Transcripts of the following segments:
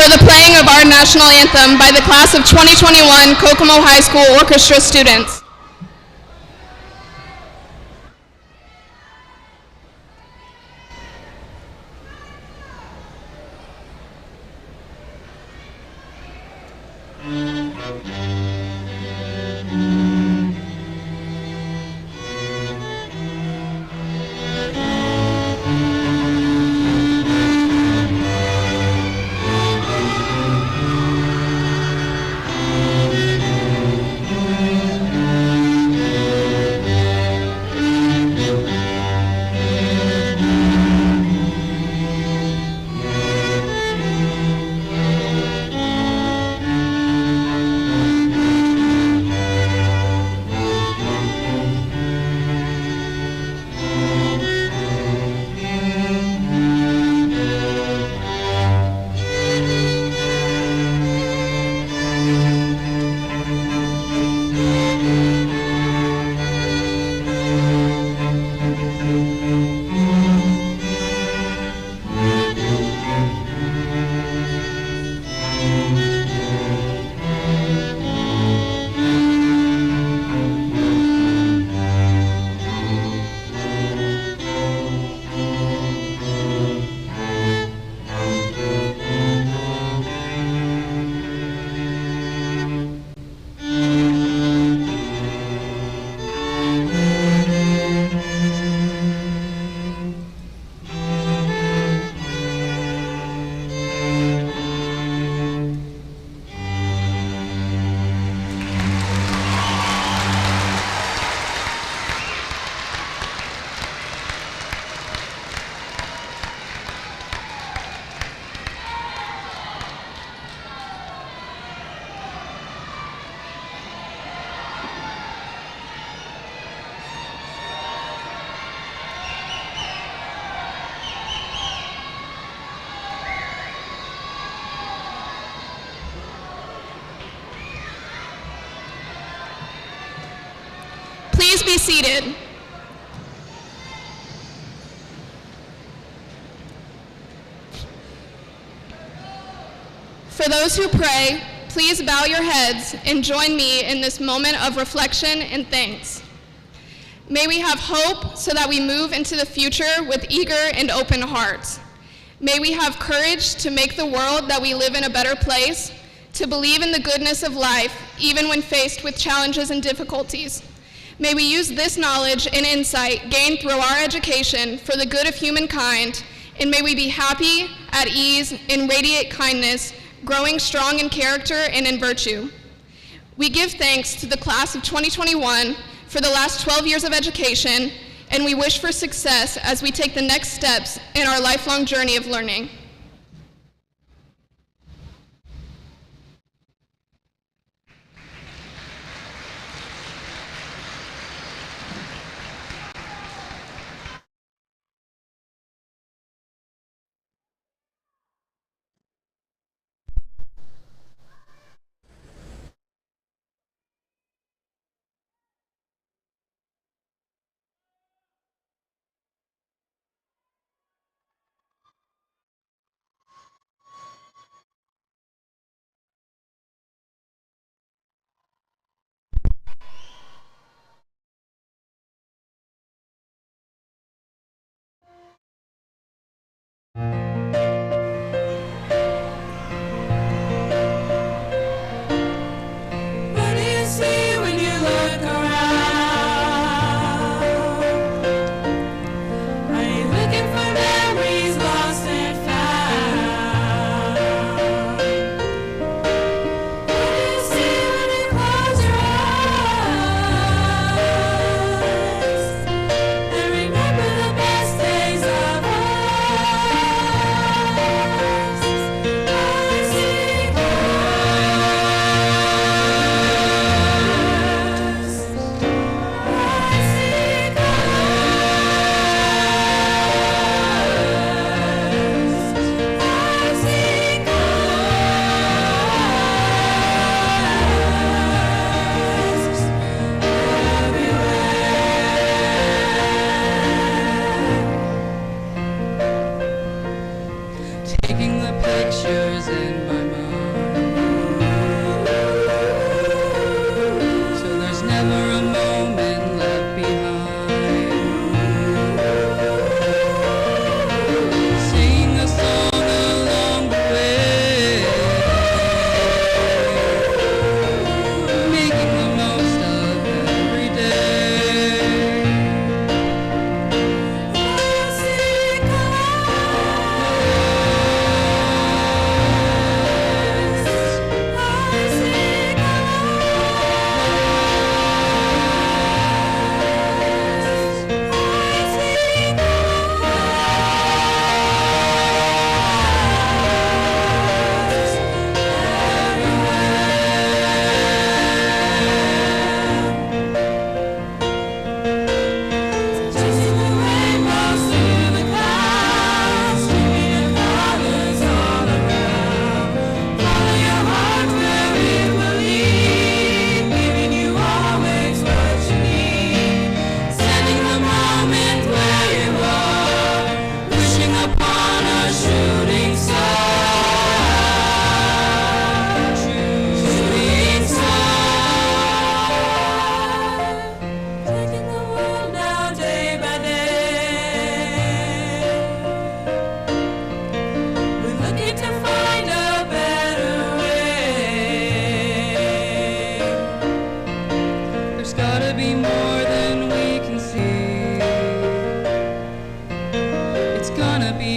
for the playing of our national anthem by the class of 2021 Kokomo High School orchestra students. Please be seated. For those who pray, please bow your heads and join me in this moment of reflection and thanks. May we have hope so that we move into the future with eager and open hearts. May we have courage to make the world that we live in a better place, to believe in the goodness of life, even when faced with challenges and difficulties. May we use this knowledge and insight gained through our education for the good of humankind, and may we be happy, at ease, and radiate kindness, growing strong in character and in virtue. We give thanks to the class of 2021 for the last 12 years of education, and we wish for success as we take the next steps in our lifelong journey of learning.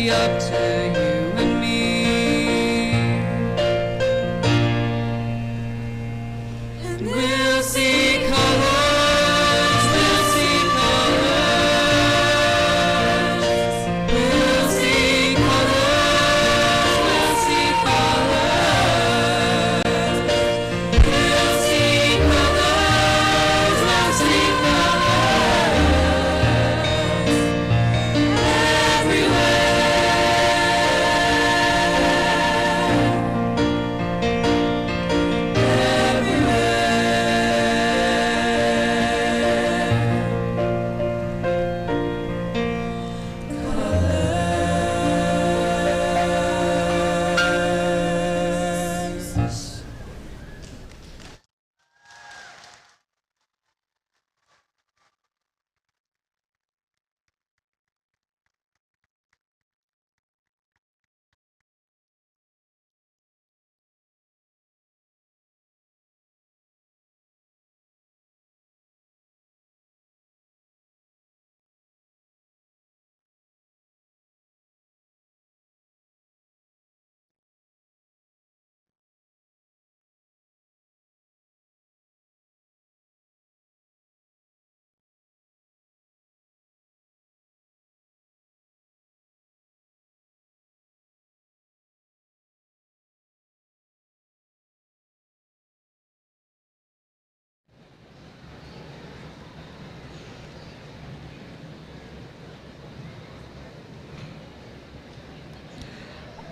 be up to you and me. And we'll see colors, we'll see colors. We'll see colors, we'll see colors. We'll see colors, we'll see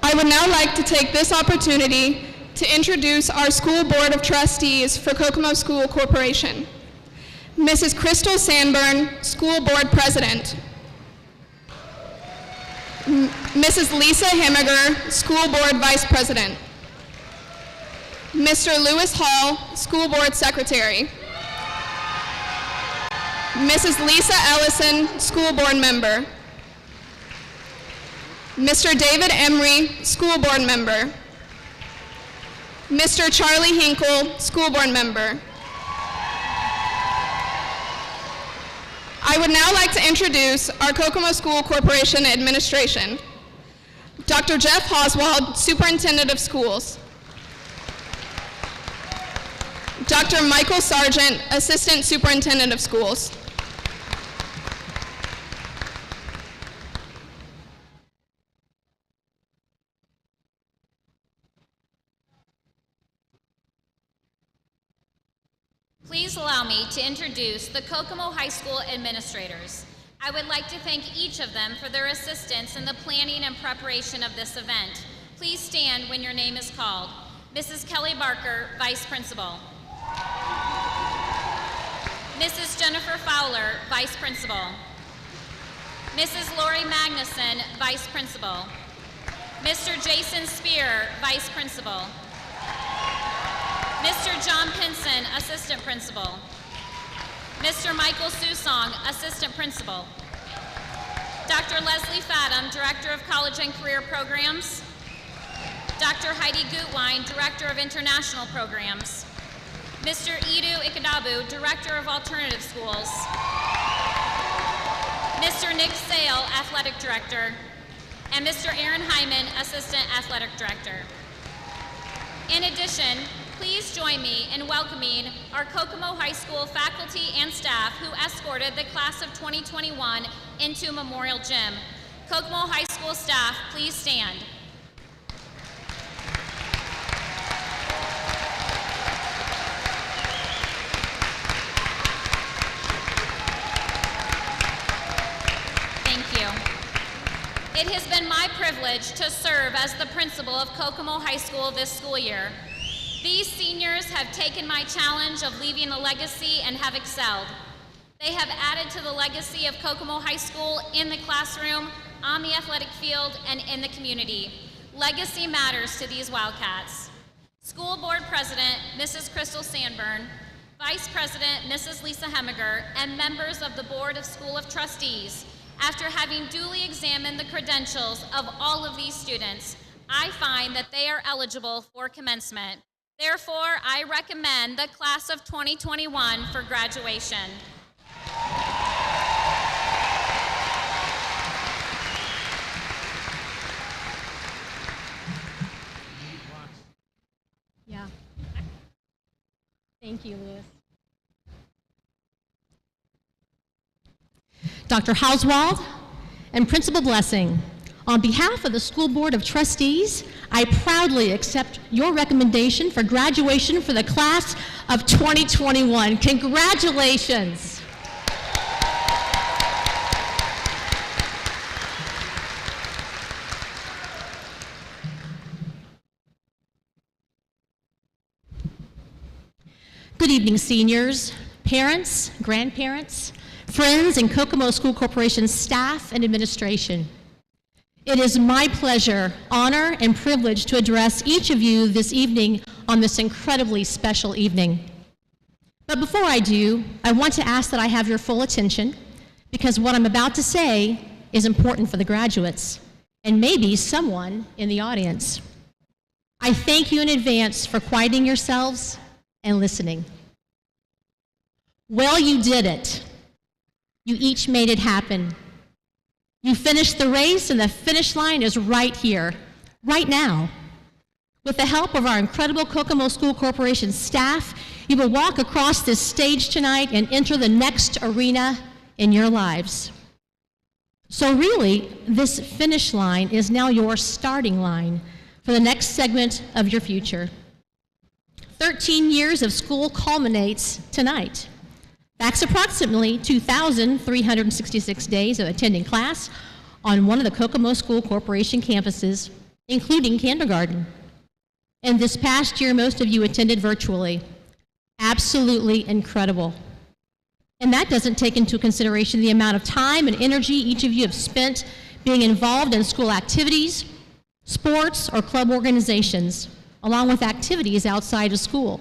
I would now like to take this opportunity to introduce our School Board of Trustees for Kokomo School Corporation. Mrs. Crystal Sanborn, School Board President. Mrs. Lisa Himmiger, School Board Vice President. Mr. Lewis Hall, School Board Secretary. Mrs. Lisa Ellison, School Board Member. Mr. David Emery, School Board Member. Mr. Charlie Hinkle, School Board Member. I would now like to introduce our Kokomo School Corporation Administration. Dr. Jeff Oswald, Superintendent of Schools. Dr. Michael Sargent, Assistant Superintendent of Schools. Please allow me to introduce the Kokomo High School administrators. I would like to thank each of them for their assistance in the planning and preparation of this event. Please stand when your name is called. Mrs. Kelly Barker, Vice Principal. Mrs. Jennifer Fowler, Vice Principal. Mrs. Lori Magnuson, Vice Principal. Mr. Jason Spear, Vice Principal. Mr. John Pinson, Assistant Principal. Mr. Michael Susong, Assistant Principal. Dr. Leslie Fathom, Director of College and Career Programs. Dr. Heidi Gutwein, Director of International Programs. Mr. Idu Ikadabu, Director of Alternative Schools. Mr. Nick Sale, Athletic Director. And Mr. Aaron Hyman, Assistant Athletic Director. In addition, please join me in welcoming our Kokomo High School faculty and staff who escorted the class of 2021 into Memorial Gym. Kokomo High School staff, please stand. Thank you. It has been my privilege to serve as the principal of Kokomo High School this school year. These seniors have taken my challenge of leaving a legacy and have excelled. They have added to the legacy of Kokomo High School in the classroom, on the athletic field, and in the community. Legacy matters to these Wildcats. School Board President, Mrs. Crystal Sanborn, Vice President, Mrs. Lisa Hemmiger, and members of the Board of School of Trustees, after having duly examined the credentials of all of these students, I find that they are eligible for commencement. Therefore, I recommend the class of 2021 for graduation. Thank you, Lewis. Dr. Hauswald and Principal Blessing, on behalf of the School Board of Trustees, I proudly accept your recommendation for graduation for the class of 2021. Congratulations. Good evening, seniors, parents, grandparents, friends, and Kokomo School Corporation staff and administration. It is my pleasure, honor, and privilege to address each of you this evening on this incredibly special evening. But before I do, I want to ask that I have your full attention, because what I'm about to say is important for the graduates and maybe someone in the audience. I thank you in advance for quieting yourselves and listening. Well, you did it. You each made it happen. You finished the race, and the finish line is right here, right now. With the help of our incredible Kokomo School Corporation staff, you will walk across this stage tonight and enter the next arena in your lives. So really, this finish line is now your starting line for the next segment of your future. 13 years of school culminates tonight. That's approximately 2,366 days of attending class on one of the Kokomo School Corporation campuses, including kindergarten. And this past year, most of you attended virtually. Absolutely incredible. And that doesn't take into consideration the amount of time and energy each of you have spent being involved in school activities, sports, or club organizations, along with activities outside of school.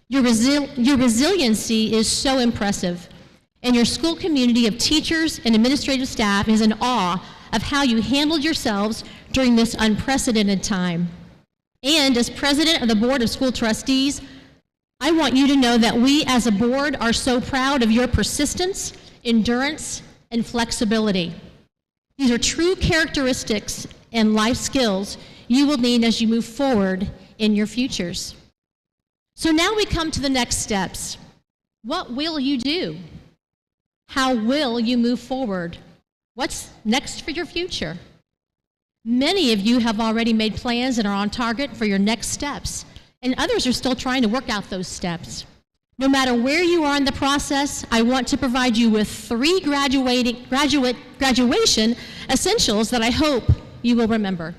Your resiliency is so impressive, and your school community of teachers and administrative staff is in awe of how you handled yourselves during this unprecedented time. And as president of the Board of School Trustees, I want you to know that we as a board are so proud of your persistence, endurance, and flexibility. These are true characteristics and life skills you will need as you move forward in your futures. So now we come to the next steps. What will you do? How will you move forward? What's next for your future? Many of you have already made plans and are on target for your next steps, and others are still trying to work out those steps. No matter where you are in the process, I want to provide you with 3 graduation essentials that I hope you will remember.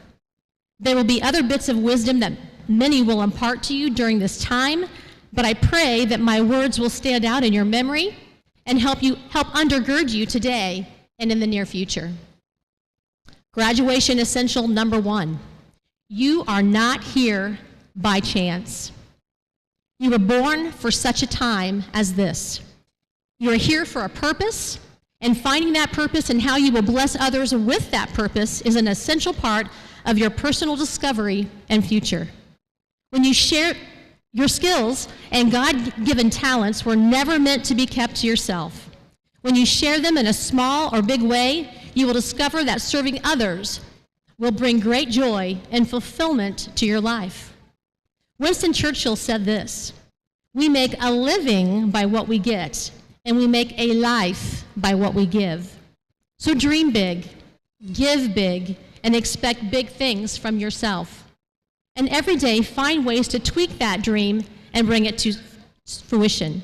There will be other bits of wisdom that many will impart to you during this time, but I pray that my words will stand out in your memory and help undergird you today and in the near future. Graduation essential number 1. You are not here by chance. You were born for such a time as this. You are here for a purpose, and finding that purpose and how you will bless others with that purpose is an essential part of your personal discovery and future. When you share your skills and God-given talents were never meant to be kept to yourself. When you share them in a small or big way, you will discover that serving others will bring great joy and fulfillment to your life. Winston Churchill said this: "We make a living by what we get, and we make a life by what we give." So dream big, give big, and expect big things from yourself. And every day, find ways to tweak that dream and bring it to fruition.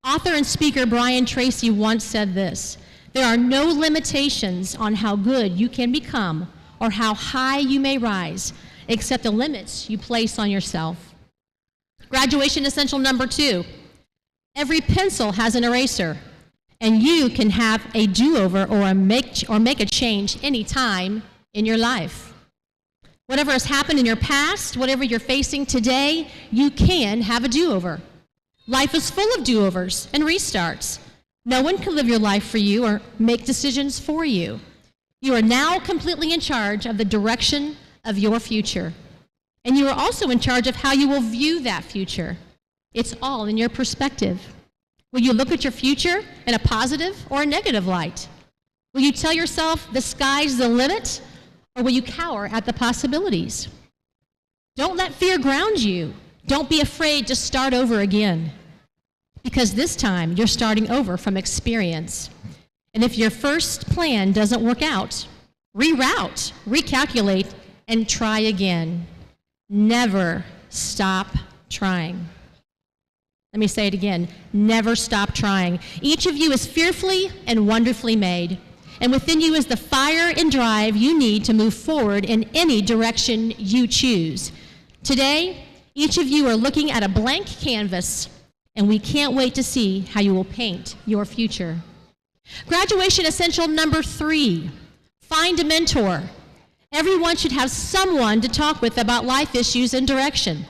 Author and speaker Brian Tracy once said this: "There are no limitations on how good you can become or how high you may rise, except the limits you place on yourself." Graduation essential number 2. Every pencil has an eraser, and you can have a do-over or make a change anytime in your life. Whatever has happened in your past, whatever you're facing today, you can have a do-over. Life is full of do-overs and restarts. No one can live your life for you or make decisions for you. You are now completely in charge of the direction of your future. And you are also in charge of how you will view that future. It's all in your perspective. Will you look at your future in a positive or a negative light? Will you tell yourself the sky's the limit, or will you cower at the possibilities? Don't let fear ground you. Don't be afraid to start over again, because this time you're starting over from experience. And if your first plan doesn't work out, reroute, recalculate, and try again. Never stop trying. Let me say it again. Never stop trying. Each of you is fearfully and wonderfully made. And within you is the fire and drive you need to move forward in any direction you choose. Today, each of you are looking at a blank canvas, and we can't wait to see how you will paint your future. Graduation essential number 3, find a mentor. Everyone should have someone to talk with about life issues and direction.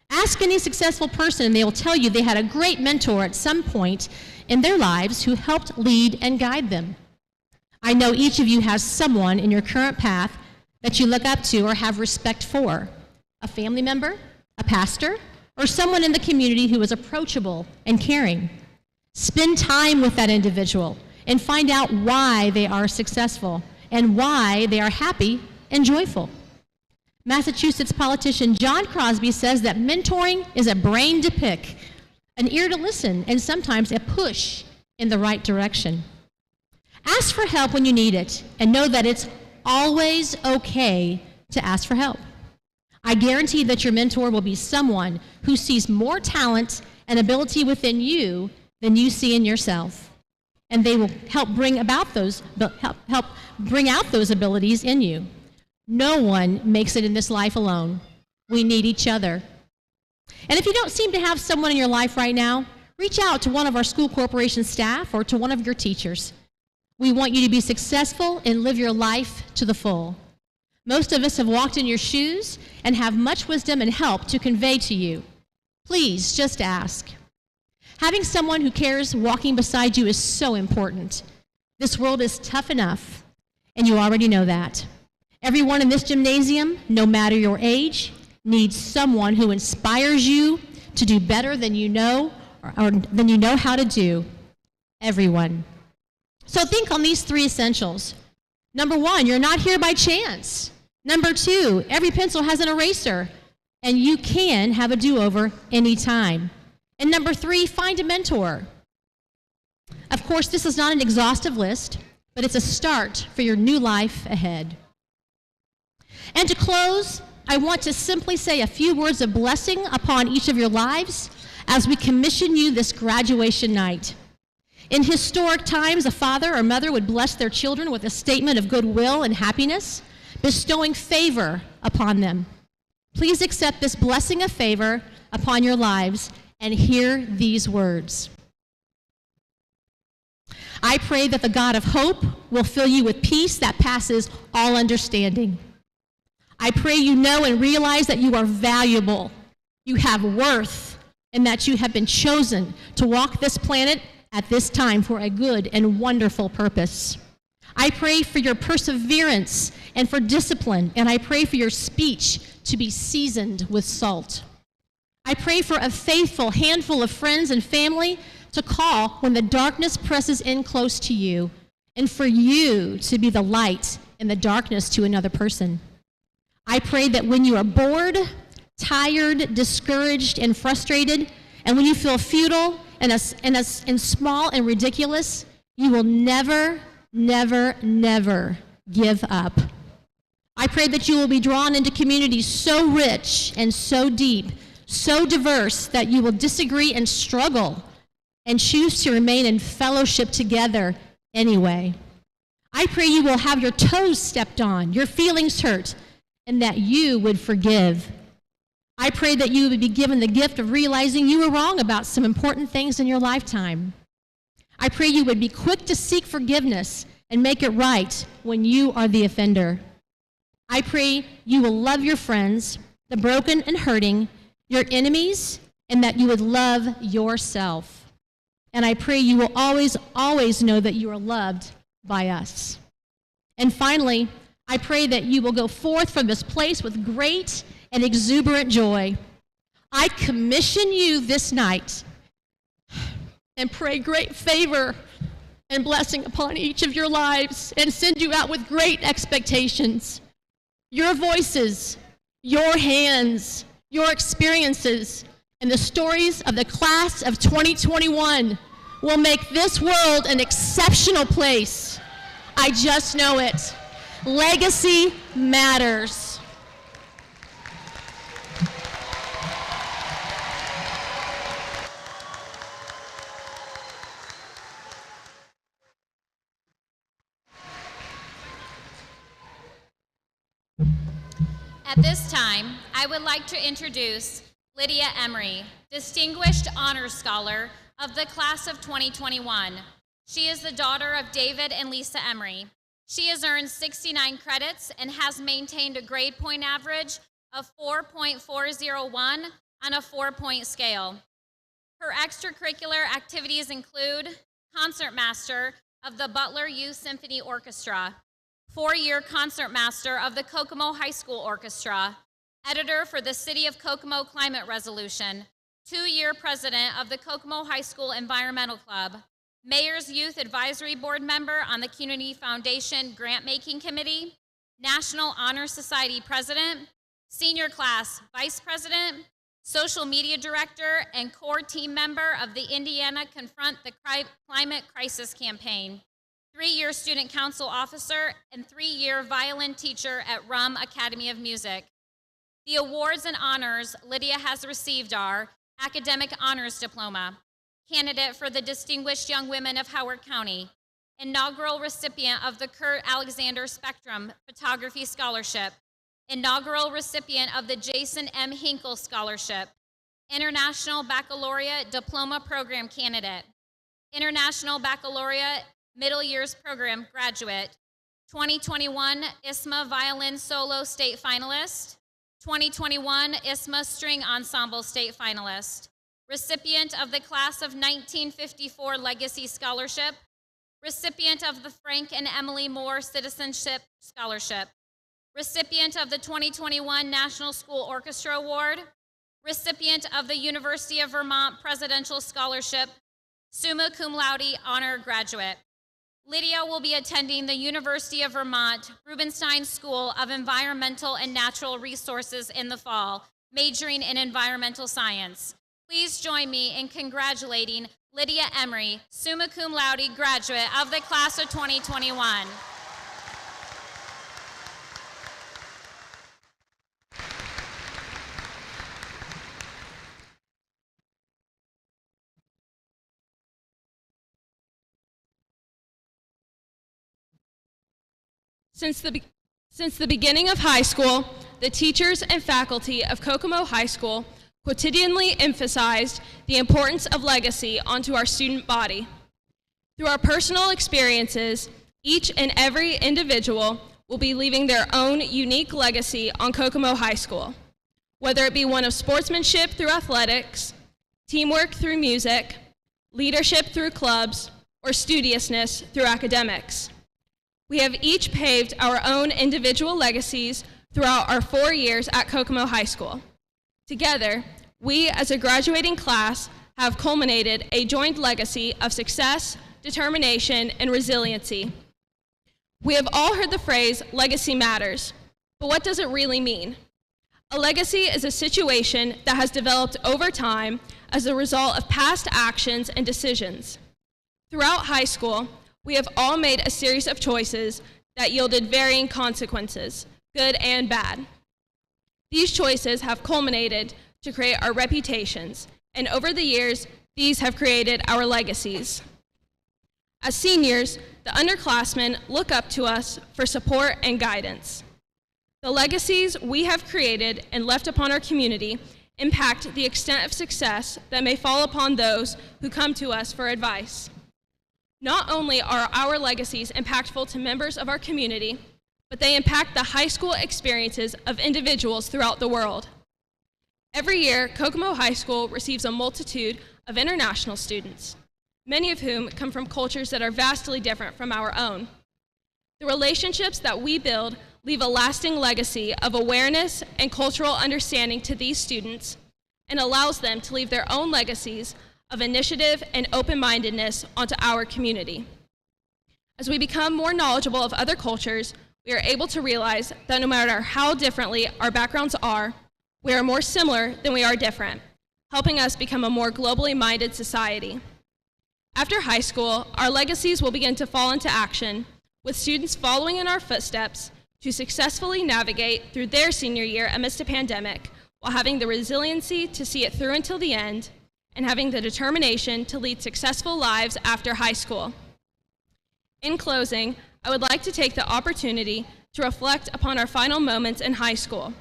Ask any successful person, and they will tell you they had a great mentor at some point in their lives who helped lead and guide them. I know each of you has someone in your current path that you look up to or have respect for, a family member, a pastor, or someone in the community who is approachable and caring. Spend time with that individual and find out why they are successful and why they are happy and joyful. Massachusetts politician John Crosby says that mentoring is a brain to pick, an ear to listen, and sometimes a push in the right direction. Ask for help when you need it, and know that it's always okay to ask for help. I guarantee that your mentor will be someone who sees more talent and ability within you than you see in yourself, and they will help bring out those abilities in you. No one makes it in this life alone. We need each other. And if you don't seem to have someone in your life right now, reach out to one of our school corporation staff or to one of your teachers. We want you to be successful and live your life to the full. Most of us have walked in your shoes and have much wisdom and help to convey to you. Please just ask. Having someone who cares walking beside you is so important. This world is tough enough, and you already know that. Everyone in this gymnasium, no matter your age, needs someone who inspires you to do better than you know or than you know how to do. Everyone. So think on these 3 essentials. Number 1, you're not here by chance. Number 2, every pencil has an eraser, and you can have a do-over anytime. And number 3, find a mentor. Of course, this is not an exhaustive list, but it's a start for your new life ahead. And to close, I want to simply say a few words of blessing upon each of your lives as we commission you this graduation night. In historic times, a father or mother would bless their children with a statement of goodwill and happiness, bestowing favor upon them. Please accept this blessing of favor upon your lives and hear these words. I pray that the God of hope will fill you with peace that passes all understanding. I pray you know and realize that you are valuable, you have worth, and that you have been chosen to walk this planet at this time for a good and wonderful purpose. I pray for your perseverance and for discipline, and I pray for your speech to be seasoned with salt. I pray for a faithful handful of friends and family to call when the darkness presses in close to you, and for you to be the light in the darkness to another person. I pray that when you are bored, tired, discouraged, and frustrated, and when you feel futile and small and ridiculous, you will never, never, never give up. I pray that you will be drawn into communities so rich and so deep, so diverse, that you will disagree and struggle and choose to remain in fellowship together anyway. I pray you will have your toes stepped on, your feelings hurt, and that you would forgive. I pray that you would be given the gift of realizing you were wrong about some important things in your lifetime. I pray you would be quick to seek forgiveness and make it right when you are the offender. I pray you will love your friends, the broken and hurting, your enemies, and that you would love yourself. And I pray you will always, always know that you are loved by us. And finally, I pray that you will go forth from this place with great and exuberant joy. I commission you this night and pray great favor and blessing upon each of your lives and send you out with great expectations. Your voices, your hands, Your experiences and the stories of the class of 2021 will make this world an exceptional place. I just know it. Legacy matters. At this time, I would like to introduce Lydia Emery, Distinguished Honors Scholar of the Class of 2021. She is the daughter of David and Lisa Emery. She has earned 69 credits and has maintained a grade point average of 4.401 on a 4-point scale. Her extracurricular activities include concertmaster of the Butler Youth Symphony Orchestra, 4-year concertmaster of the Kokomo High School Orchestra, editor for the City of Kokomo Climate Resolution, 2-year president of the Kokomo High School Environmental Club, Mayor's Youth Advisory Board member on the Community Foundation Grant Making Committee, National Honor Society president, senior class vice president, social media director, and core team member of the Indiana Confront the Climate Crisis campaign, 3-year student council officer, and 3-year violin teacher at Rum Academy of Music. The awards and honors Lydia has received are Academic Honors Diploma, candidate for the Distinguished Young Women of Howard County, inaugural recipient of the Kurt Alexander Spectrum Photography Scholarship, inaugural recipient of the Jason M. Hinkle Scholarship, International Baccalaureate Diploma Program candidate, International Baccalaureate Middle Years Program graduate, 2021 ISMA Violin Solo State Finalist, 2021 ISMA String Ensemble State Finalist, recipient of the Class of 1954 Legacy Scholarship, recipient of the Frank and Emily Moore Citizenship Scholarship, recipient of the 2021 National School Orchestra Award, recipient of the University of Vermont Presidential Scholarship, summa cum laude honor graduate. Lydia will be attending the University of Vermont Rubenstein School of Environmental and Natural Resources in the fall, majoring in environmental science. Please join me in congratulating Lydia Emery, summa cum laude graduate of the class of 2021. Since the beginning of high school, the teachers and faculty of Kokomo High School quotidianly emphasized the importance of legacy onto our student body. Through our personal experiences, each and every individual will be leaving their own unique legacy on Kokomo High School, whether it be one of sportsmanship through athletics, teamwork through music, leadership through clubs, or studiousness through academics. We have each paved our own individual legacies throughout our 4 years at Kokomo High School. Together, we as a graduating class have culminated a joint legacy of success, determination, and resiliency. We have all heard the phrase, legacy matters, but what does it really mean? A legacy is a situation that has developed over time as a result of past actions and decisions. Throughout high school, we have all made a series of choices that yielded varying consequences, good and bad. These choices have culminated to create our reputations, and over the years, these have created our legacies. As seniors, the underclassmen look up to us for support and guidance. The legacies we have created and left upon our community impact the extent of success that may fall upon those who come to us for advice. Not only are our legacies impactful to members of our community, but they impact the high school experiences of individuals throughout the world. Every year, Kokomo High School receives a multitude of international students, many of whom come from cultures that are vastly different from our own. The relationships that we build leave a lasting legacy of awareness and cultural understanding to these students and allows them to leave their own legacies of initiative and open-mindedness onto our community. As we become more knowledgeable of other cultures, we are able to realize that no matter how differently our backgrounds are, We are more similar than we are different, helping us become a more globally minded society. After high school, our legacies will begin to fall into action, with students following in our footsteps to successfully navigate through their senior year amidst a pandemic, while having the resiliency to see it through until the end, and having the determination to lead successful lives after high school. In closing, I would like to take the opportunity to reflect upon our final moments in high school,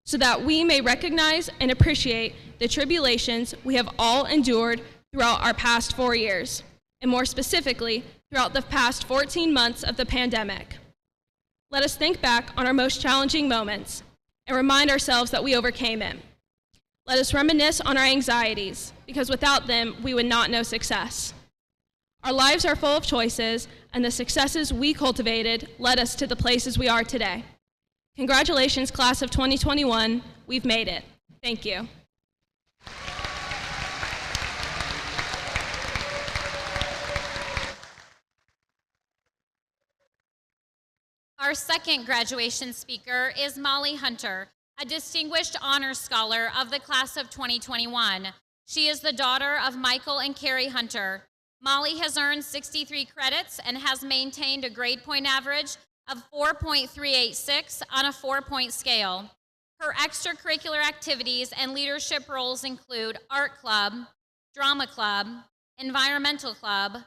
so that we may recognize and appreciate the tribulations we have all endured throughout our past 4 years, and more specifically, throughout the past 14 months of the pandemic. Let us think back on our most challenging moments and remind ourselves that we overcame it. Let us reminisce on our anxieties, because without them, we would not know success. Our lives are full of choices, and the successes we cultivated led us to the places we are today. Congratulations, class of 2021. We've made it. Thank you. Our second graduation speaker is Molly Hunter, a distinguished honors scholar of the class of 2021. She is the daughter of Michael and Carrie Hunter. Molly has earned 63 credits and has maintained a grade point average of 4.386 on a 4-point scale. Her extracurricular activities and leadership roles include art club, drama club, environmental club,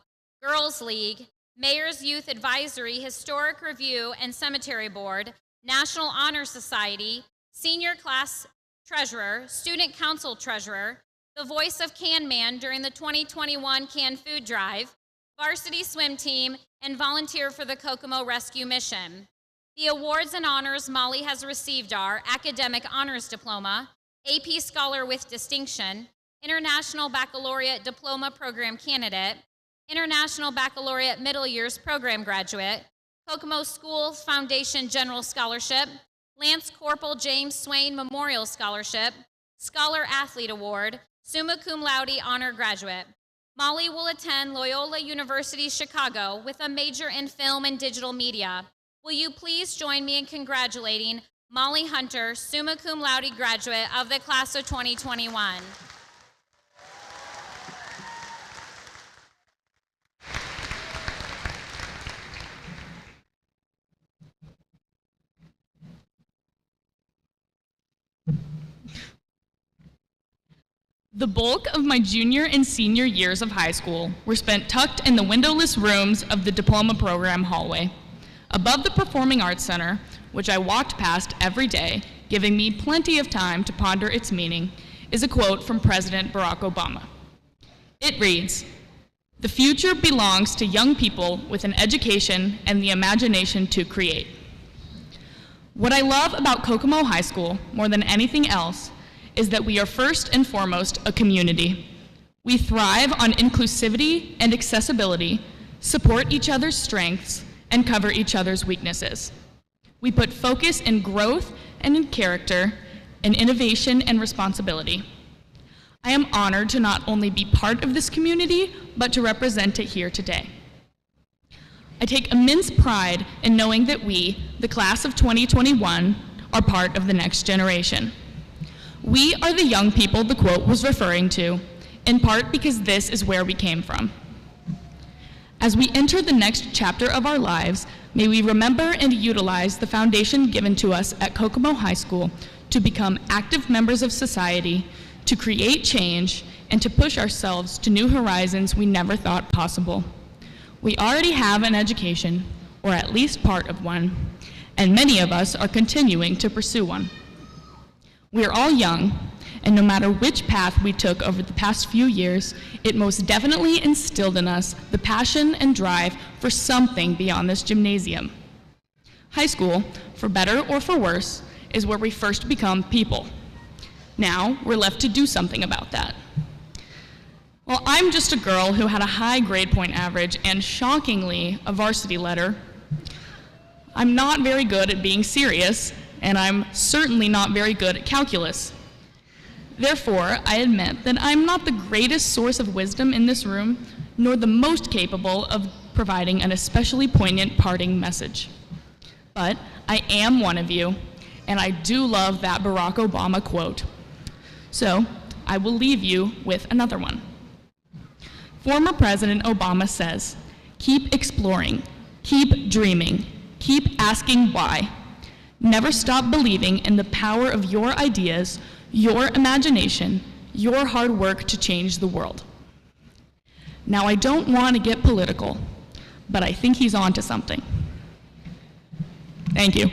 girls league, Mayor's Youth Advisory, Historic Review and Cemetery Board, National Honor Society, Senior Class Treasurer, Student Council Treasurer, the voice of Can Man during the 2021 Canned Food Drive, varsity swim team, and volunteer for the Kokomo Rescue Mission. The awards and honors Molly has received are Academic Honors Diploma, AP Scholar with Distinction, International Baccalaureate Diploma Program Candidate, International Baccalaureate Middle Years Program Graduate, Kokomo Schools Foundation General Scholarship, Lance Corporal James Swain Memorial Scholarship, Scholar Athlete Award, Summa Cum Laude Honor Graduate. Molly will attend Loyola University Chicago with a major in film and digital media. Will you please join me in congratulating Molly Hunter, Summa Cum Laude graduate of the class of 2021. The bulk of my junior and senior years of high school were spent tucked in the windowless rooms of the diploma program hallway. Above the Performing Arts Center, which I walked past every day, giving me plenty of time to ponder its meaning, is a quote from President Barack Obama. It reads, "The future belongs to young people with an education and the imagination to create." What I love about Kokomo High School more than anything else is that we are first and foremost a community. We thrive on inclusivity and accessibility, support each other's strengths, and cover each other's weaknesses. We put focus in growth and in character, in innovation and responsibility. I am honored to not only be part of this community, but to represent it here today. I take immense pride in knowing that we, the class of 2021, are part of the next generation. We are the young people the quote was referring to, in part because this is where we came from. As we enter the next chapter of our lives, may we remember and utilize the foundation given to us at Kokomo High School to become active members of society, to create change, and to push ourselves to new horizons we never thought possible. We already have an education, or at least part of one, and many of us are continuing to pursue one. We are all young, and no matter which path we took over the past few years, it most definitely instilled in us the passion and drive for something beyond this gymnasium. High school, for better or for worse, is where we first become people. Now, we're left to do something about that. Well, I'm just a girl who had a high grade point average and, shockingly, a varsity letter. I'm not very good at being serious, and I'm certainly not very good at calculus. Therefore, I admit that I'm not the greatest source of wisdom in this room, nor the most capable of providing an especially poignant parting message. But I am one of you, and I do love that Barack Obama quote. So I will leave you with another one. Former President Obama says, "Keep exploring, keep dreaming, keep asking why. Never stop believing in the power of your ideas, your imagination, your hard work to change the world." Now, I don't want to get political, but I think he's on to something. Thank you.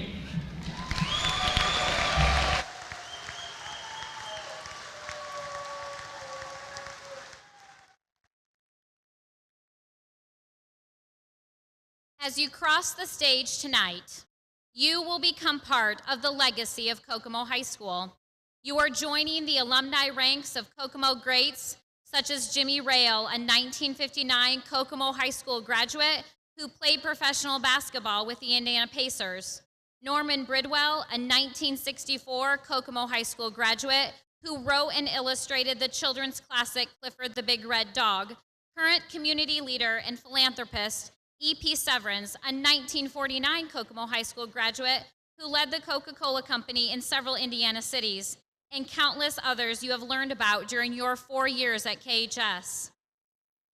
As you cross the stage tonight, you will become part of the legacy of Kokomo High School. You are joining the alumni ranks of Kokomo greats such as Jimmy Rail, a 1959 Kokomo High School graduate who played professional basketball with the Indiana Pacers; Norman Bridwell, a 1964 Kokomo High School graduate who wrote and illustrated the children's classic Clifford the Big Red Dog; current community leader and philanthropist E.P. Severance, a 1949 Kokomo High School graduate who led the Coca-Cola Company in several Indiana cities; and countless others you have learned about during your 4 years at KHS.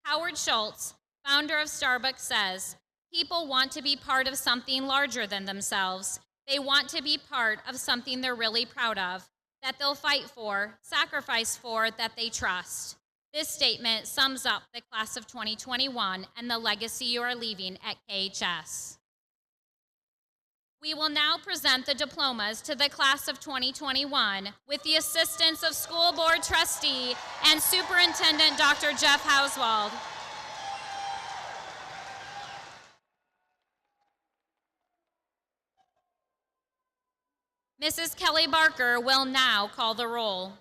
Howard Schultz, founder of Starbucks, says, "People want to be part of something larger than themselves. They want to be part of something they're really proud of, that they'll fight for, sacrifice for, that they trust." This statement sums up the class of 2021 and the legacy you are leaving at KHS. We will now present the diplomas to the class of 2021 with the assistance of School Board Trustee and Superintendent Dr. Jeff Hauswald. Mrs. Kelly Barker will now call the roll.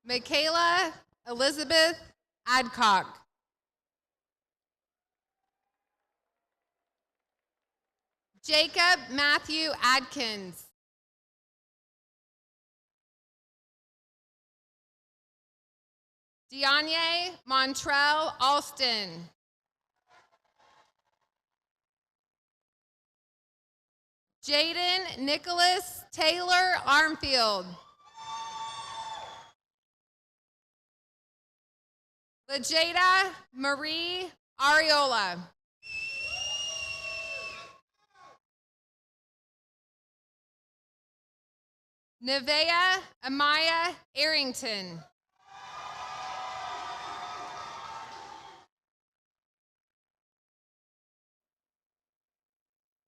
Michaela Elizabeth Adcock. Jacob Matthew Adkins. Deanye Montrell Alston. Jaden Nicholas Taylor Armfield. Lejada Marie Ariola. Nevea Amaya Arrington.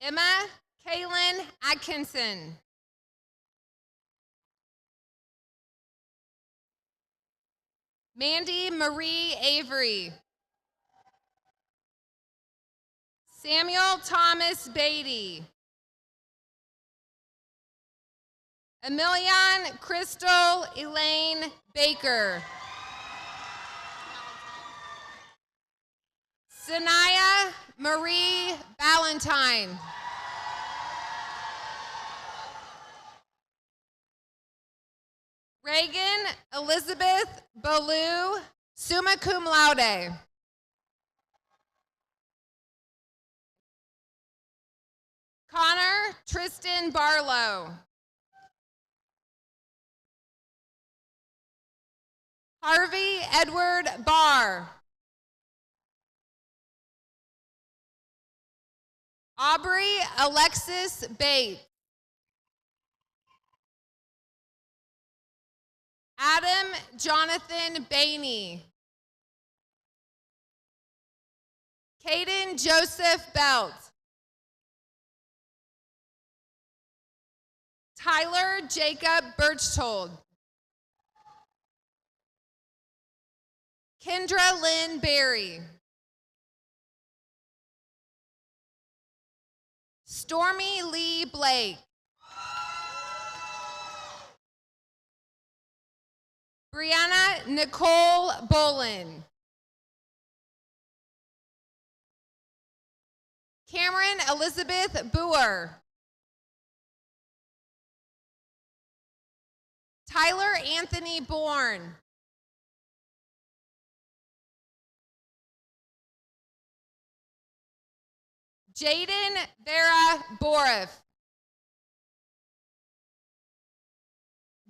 Emma Kaylin Atkinson. Mandy Marie Avery. Samuel Thomas Beatty. Emilion Crystal Elaine Baker. Sanaya Marie Ballantyne. Reagan Elizabeth Ballou, summa cum laude. Connor Tristan Barlow. Harvey Edward Barr. Aubrey Alexis Bates. Adam Jonathan Bainey. Caden Joseph Belt. Tyler Jacob Birchtold. Kendra Lynn Berry. Stormy Lee Blake. Brianna Nicole Bolin. Cameron Elizabeth Boer. Tyler Anthony Bourne. Jaden Vera Borif.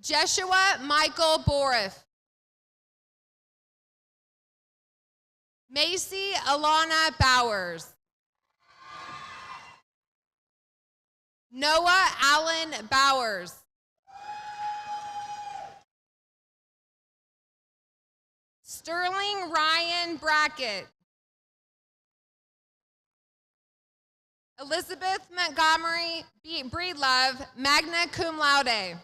Jeshua Michael Borif. Macy Alana Bowers. Noah Allen Bowers. Sterling Ryan Brackett. Elizabeth Montgomery Breedlove, magna cum laude.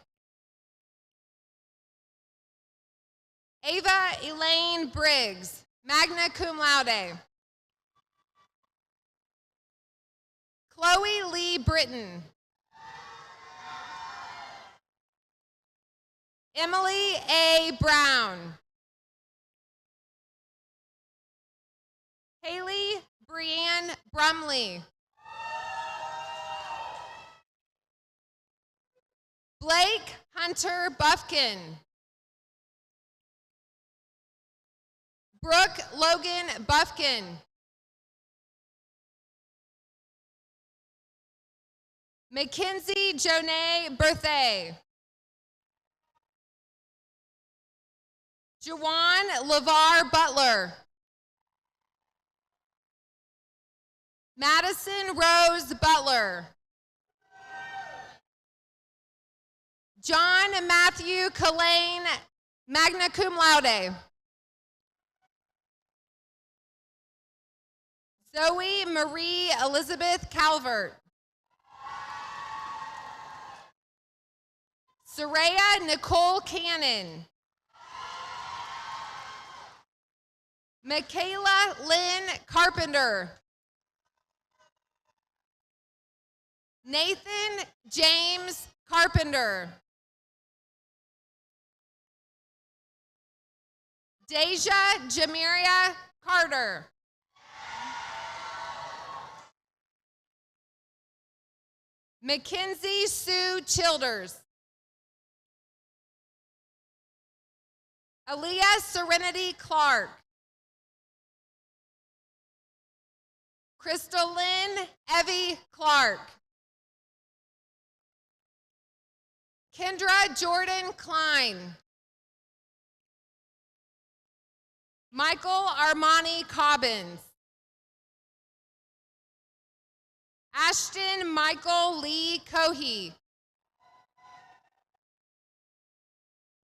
Ava Elaine Briggs, magna cum laude. Chloe Lee Britton. Emily A. Brown. Haley Brianne Brumley. Blake Hunter Buffkin. Brooke Logan Buffkin. Mackenzie Jonay Berthay. Jawan LeVar Butler. Madison Rose Butler. John Matthew Collane, magna cum laude. Zoe Marie Elizabeth Calvert. Soraya Nicole Cannon. Michaela Lynn Carpenter. Nathan James Carpenter. Deja Jamiria Carter. Mackenzie Sue Childers. Aaliyah Serenity Clark. Crystal Lynn Evie Clark. Kendra Jordan Klein. Michael Armani Cobbins. Ashton Michael Lee Cohey.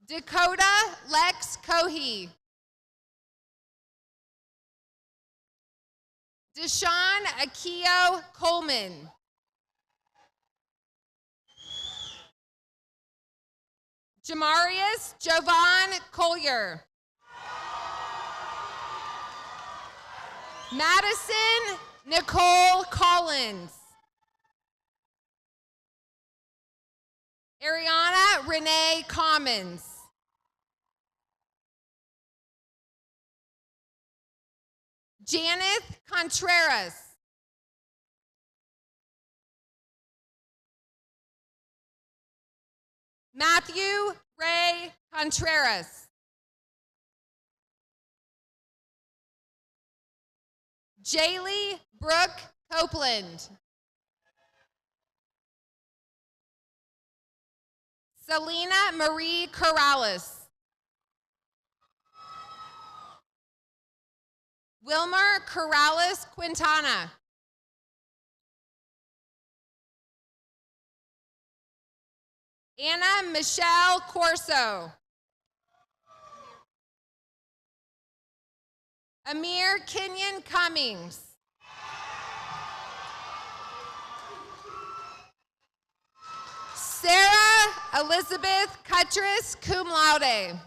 Dakota Lex Cohey. Deshaun Akio Coleman. Jamarius Jovan Collier. Madison Nicole Collins. Ariana Renee Commons. Janeth Contreras. Matthew Ray Contreras. Jaylee Brooke Copeland. Selena Marie Corrales. Wilmer Corrales Quintana. Anna Michelle Corso. Amir Kenyon Cummings. Sarah Elizabeth Cuttress, cum laude.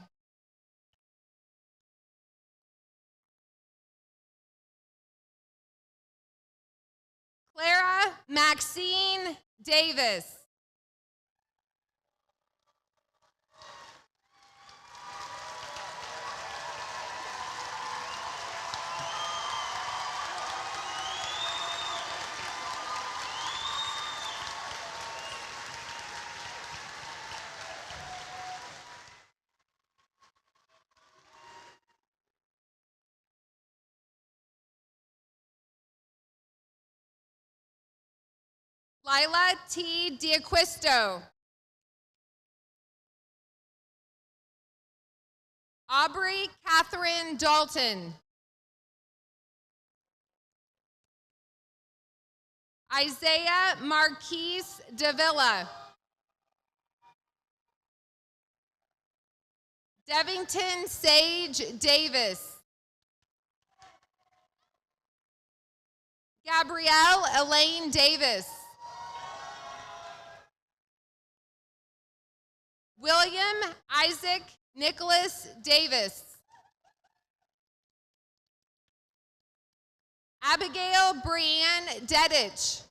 Clara Maxine Davis. Lila T. D'Aquisto. Aubrey Catherine Dalton. Isaiah Marquise Davila. Devington Sage Davis. Gabrielle Elaine Davis. William Isaac Nicholas Davis. Abigail Brianne Dedich.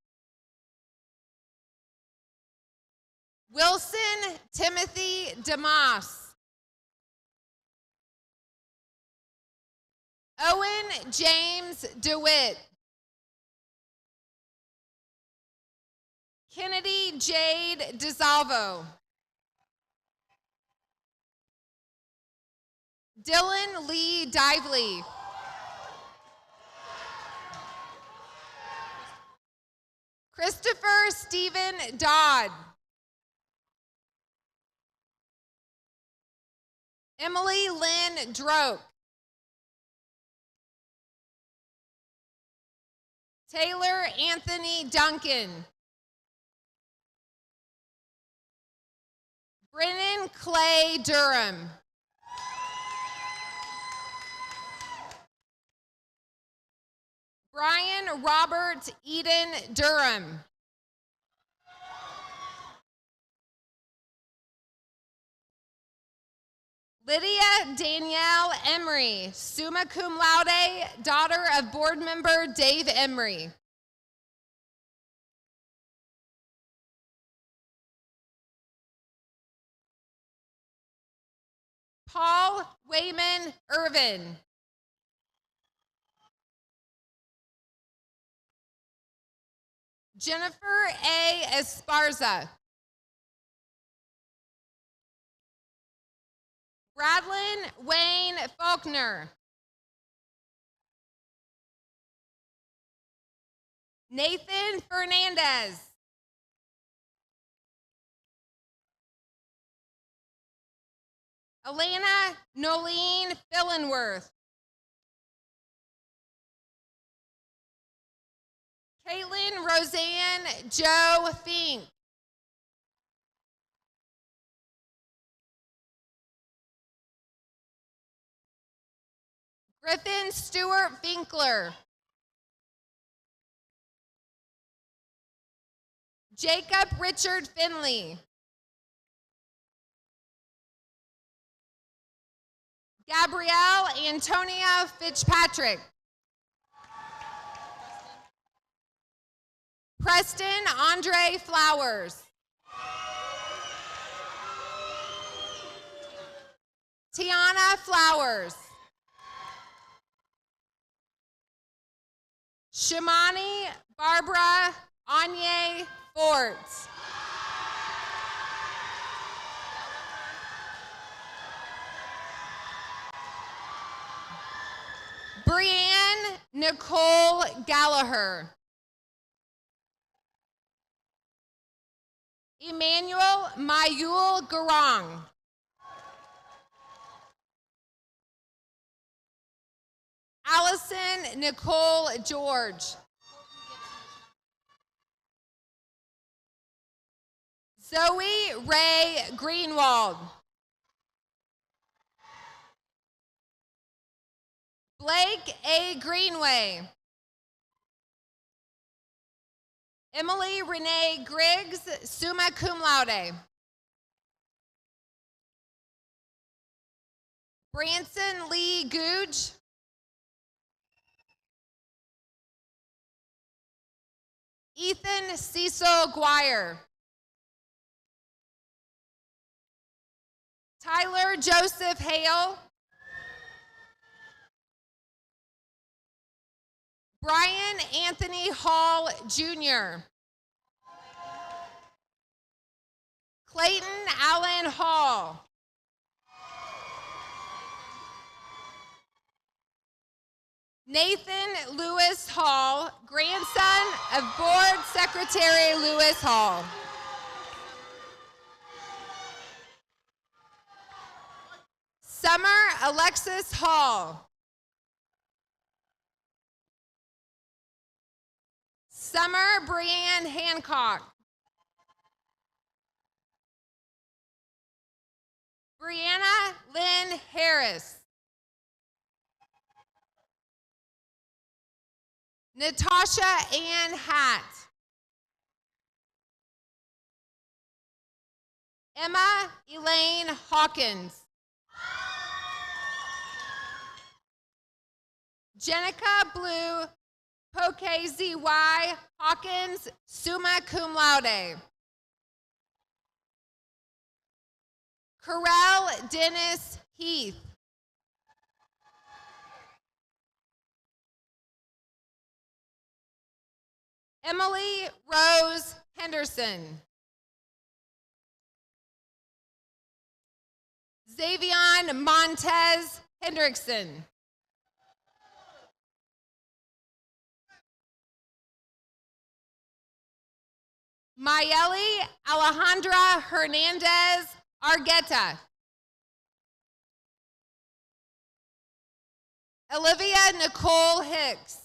Wilson Timothy DeMoss. Owen James DeWitt. Kennedy Jade DeSalvo. Dylan Lee Dively. Christopher Stephen Dodd. Emily Lynn Droke. Taylor Anthony Duncan. Brennan Clay Durham. Brian Robert Eden Durham. Lydia Danielle Emery, summa cum laude, daughter of board member Dave Emery. Paul Wayman Irvin. Jennifer A. Esparza. Bradlyn Wayne Faulkner. Nathan Fernandez. Alana Nolene Fillenworth. Caitlin Roseanne Joe Fink. Griffin Stewart Finkler. Jacob Richard Finley. Gabrielle Antonia Fitzpatrick. Preston Andre Flowers. Tiana Flowers. Shimani Barbara Anye Fort. Brianne Nicole Gallagher. Emmanuel Mayul Garang. Allison Nicole George. Zoe Ray Greenwald. Blake A. Greenway. Emily Renee Griggs, summa cum laude. Branson Lee Googe. Ethan Cecil Guire. Tyler Joseph Hale. Brian Anthony Hall, Jr. Clayton Allen Hall. Nathan Lewis Hall, grandson of Board Secretary Lewis Hall. Summer Alexis Hall. Summer Brianne Hancock. Brianna Lynn Harris. Natasha Ann Hatt. Emma Elaine Hawkins. Jenica Blue Poke-ZY Hawkins, summa cum laude. Corell Dennis Heath. Emily Rose Henderson. Xavion Montez Hendrickson. Mayeli Alejandra Hernandez Argueta. Olivia Nicole Hicks.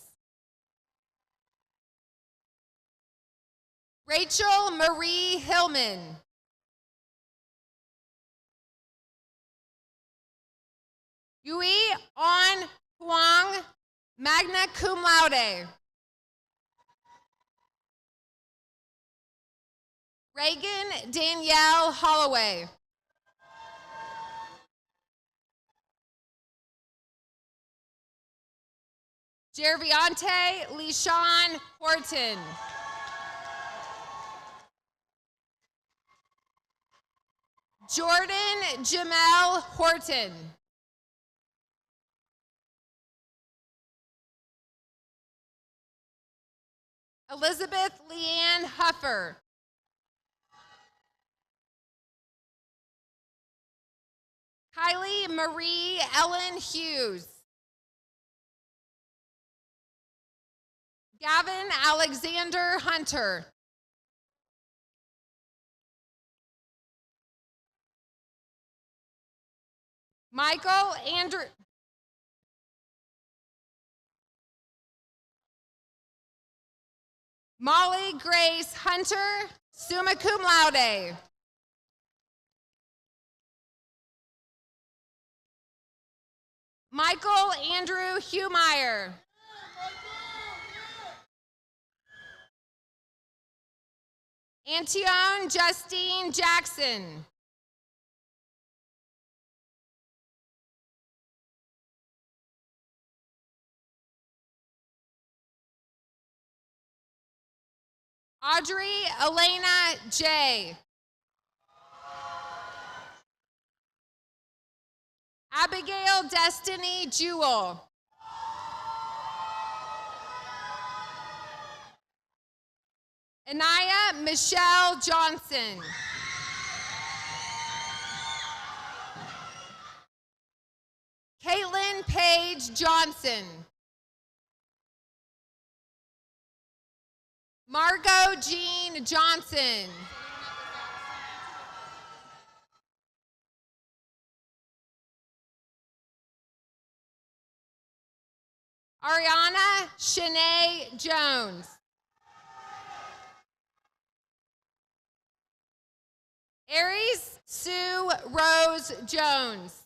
Rachel Marie Hillman. Yui On Huang, magna cum laude. Reagan Danielle Holloway. Jerviante LeSean Horton. Jordan Jamel Horton. Elizabeth Leanne Huffer. Kylie Marie Ellen Hughes. Gavin Alexander Hunter. Michael Andrew. Molly Grace Hunter, summa cum laude. Michael Andrew Humeyer. Antione Justine Jackson. Audrey Elena J. Abigail Destiny Jewell. Anaya Michelle Johnson. Caitlin Paige Johnson. Margot Jean Johnson. Ariana Shanae Jones. Aries Sue Rose Jones.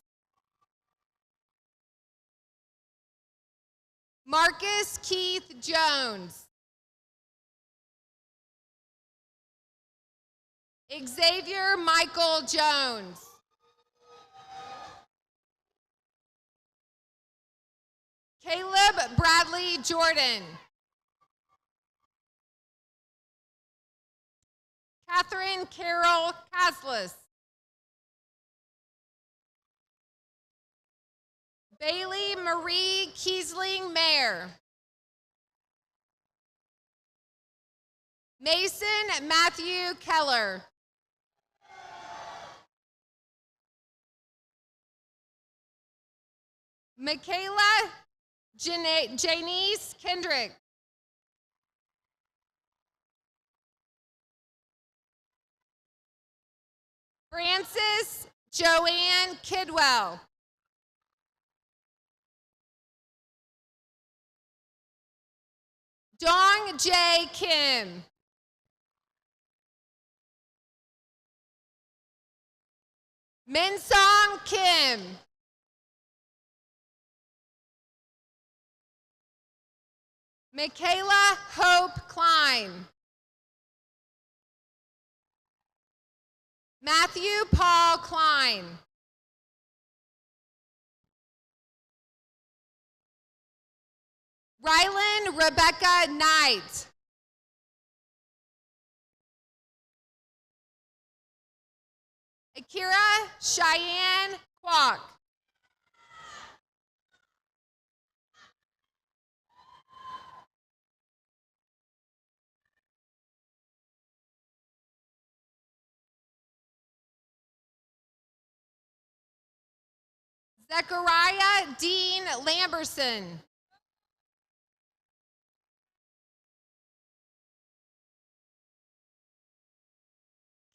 Marcus Keith Jones. Xavier Michael Jones. Caleb Bradley Jordan. Catherine Carol Caslis. Bailey Marie Kiesling Mayer. Mason Matthew Keller. Michaela Janice Kendrick. Frances Joanne Kidwell. Dong J. Kim. Minsong Kim. Michaela Hope Klein. Matthew Paul Klein. Rylan Rebecca Knight. Akira Cheyenne Kwok. Zechariah Dean Lamberson.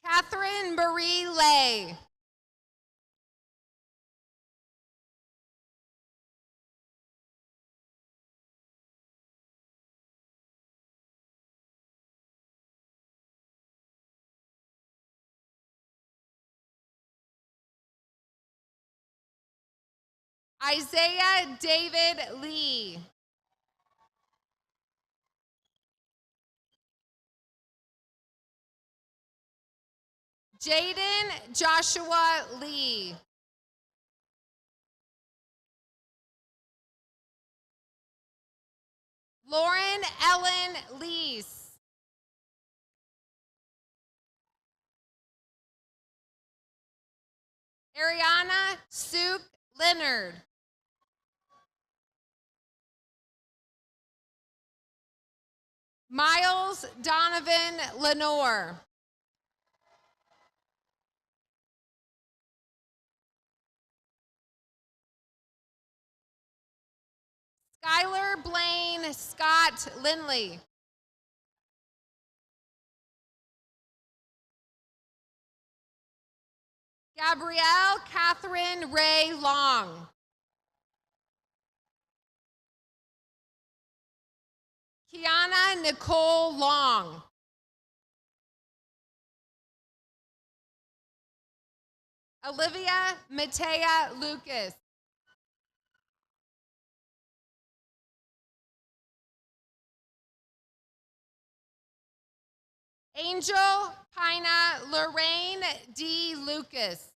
Catherine Marie Lay. Isaiah David Lee. Jaden Joshua Lee. Lauren Ellen Lees. Ariana Suk Leonard. Miles Donovan Lenore. Skylar Blaine Scott Lindley. Gabrielle Catherine Ray Long. Kiana Nicole Long. Olivia Matea Lucas. Angel Pina Lorraine D. Lucas.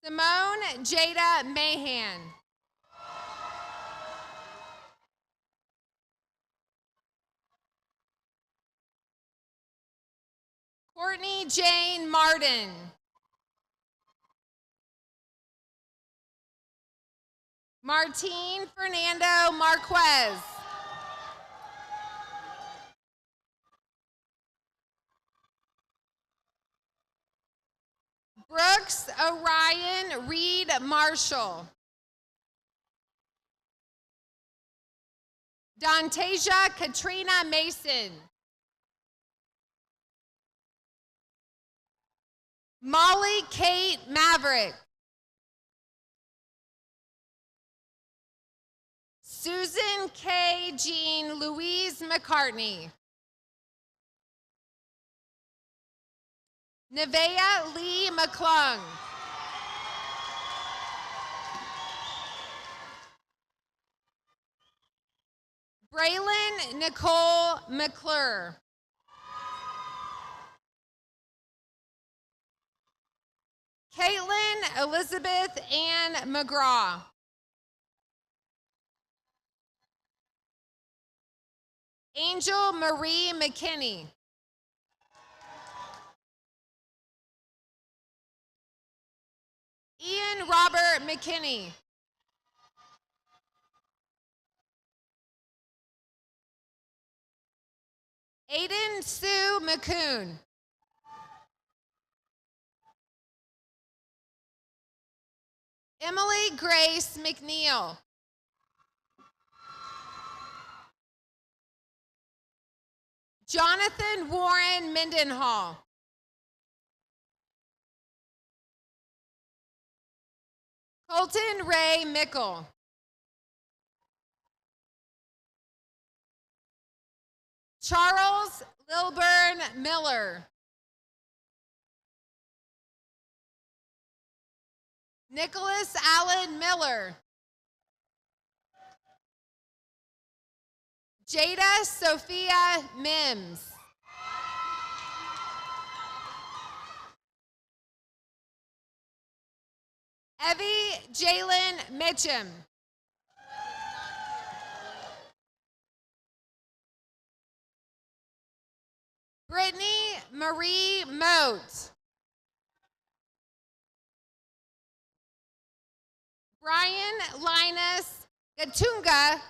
Simone Jada Mahan. Courtney Jane Martin. Martine Fernando Marquez. Brooks Orion Reed Marshall. Dontasia Katrina Mason. Molly Kate Maverick. Susan K. Jean Louise McCartney. Nevaeh Lee McClung. Braylon Nicole McClure. Caitlin Elizabeth Ann McGraw. Angel Marie McKinney. Ian Robert McKinney. Aiden Sue McCoon. Emily Grace McNeil. Jonathan Warren Mendenhall. Colton Ray Mickle. Charles Lilburn Miller. Nicholas Allen Miller. Jada Sophia Mims. Evie Jalen Mitchum. Brittany Marie Moat. Brian Linus Gatunga,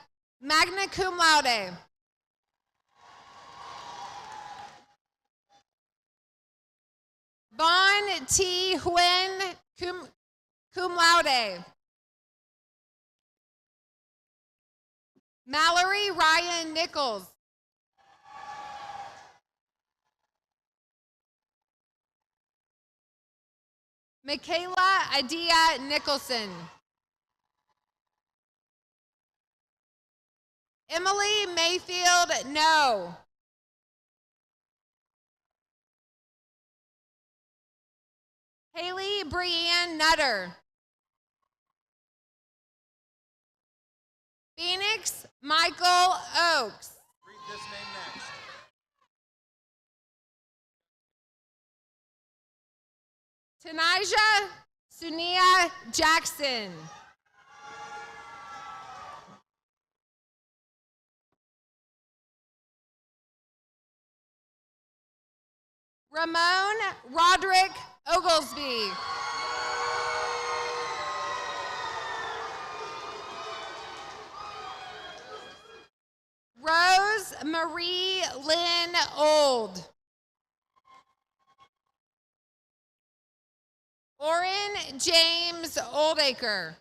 magna cum laude. Bon T. Huen, cum laude. Mallory Ryan Nichols. Michaela Adia Nicholson. Emily Mayfield, no. Haley Brianne Nutter. Phoenix Michael Oakes. Read this name next. Tanija Sunia Jackson. Ramon Roderick Oglesby. Rose Marie Lynn Old. Oren James Oldacre.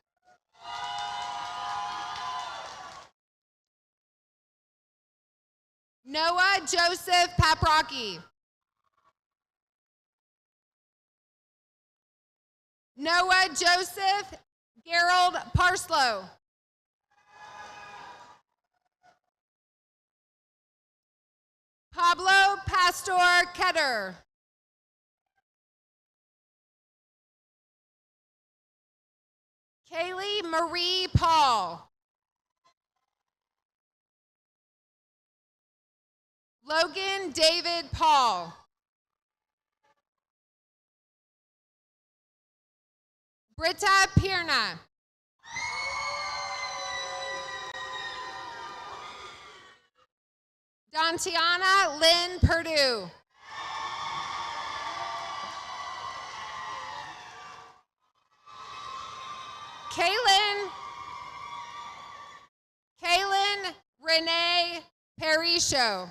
Noah Joseph Paprocki. Noah Joseph Gerald Parslow. Pablo Pastor Ketter. Kaylee Marie Paul. Logan David Paul. Britta Pierna. Dontiana Lynn Purdue. Kaylin Renee Perisho.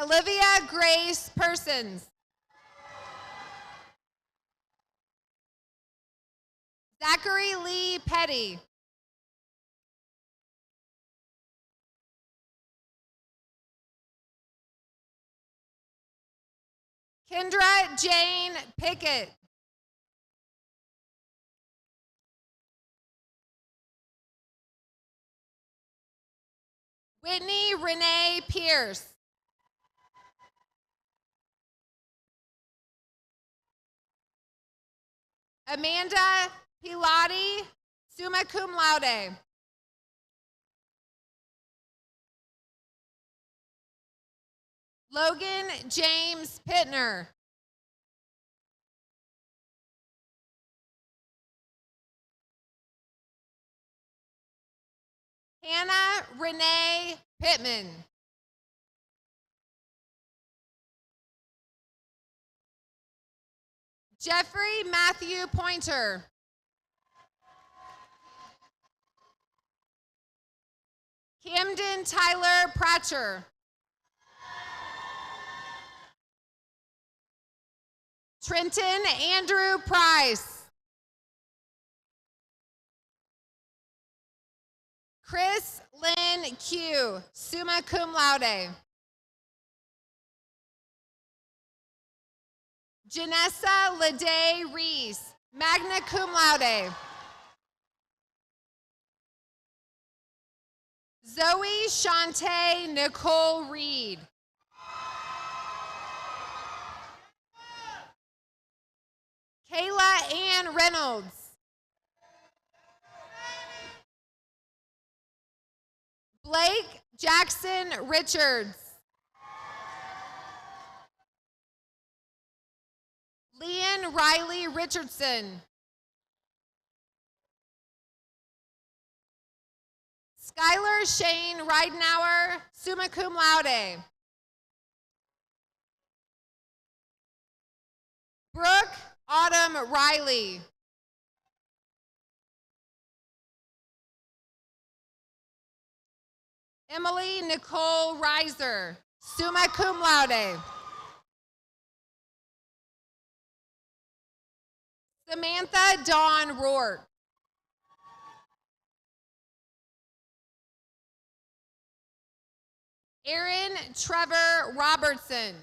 Olivia Grace Persons. Zachary Lee Petty. Kendra Jane Pickett. Whitney Renee Pierce. Amanda Pilati, summa cum laude. Logan James Pittner. Hannah Renee Pittman. Jeffrey Matthew Pointer. Camden Tyler Pratcher. Trenton Andrew Price. Chris Lynn Q, summa cum laude. Janessa Lede Reese, magna cum laude. Zoe Shantae Nicole Reed. Kayla Ann Reynolds. Blake Jackson Richards. Leon Riley Richardson. Skylar Shane Ridenauer, summa cum laude. Brooke Autumn Riley. Emily Nicole Reiser, summa cum laude. Samantha Dawn Rourke. Aaron Trevor Robertson.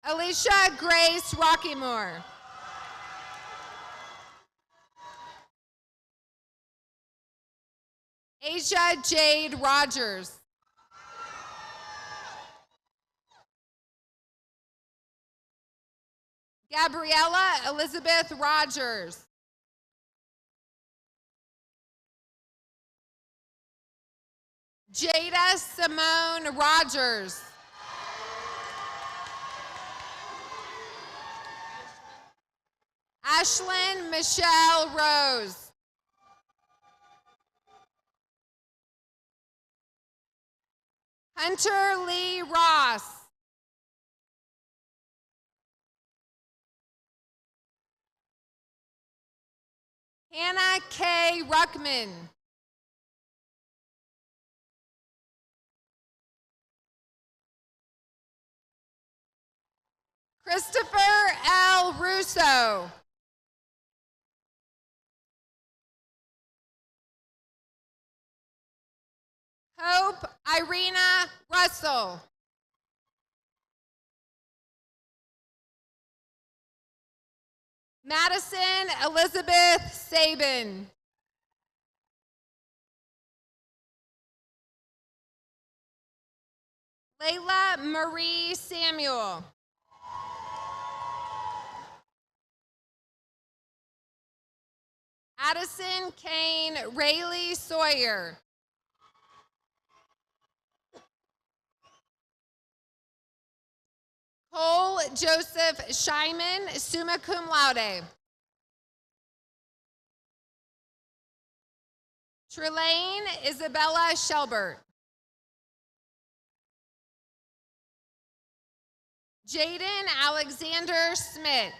Alicia Grace Rockymore. Asia Jade Rogers. Gabriella Elizabeth Rogers. Jada Simone Rogers. Ashlyn Michelle Rose. Hunter Lee Ross. Hannah K. Ruckman. Christopher L. Russo. Hope Irina Russell. Madison Elizabeth Sabin. Layla Marie Samuel. Addison Kane Rayleigh Sawyer. Cole Joseph Scheiman, summa cum laude. Trelane Isabella Shelbert. Jaden Alexander Smith.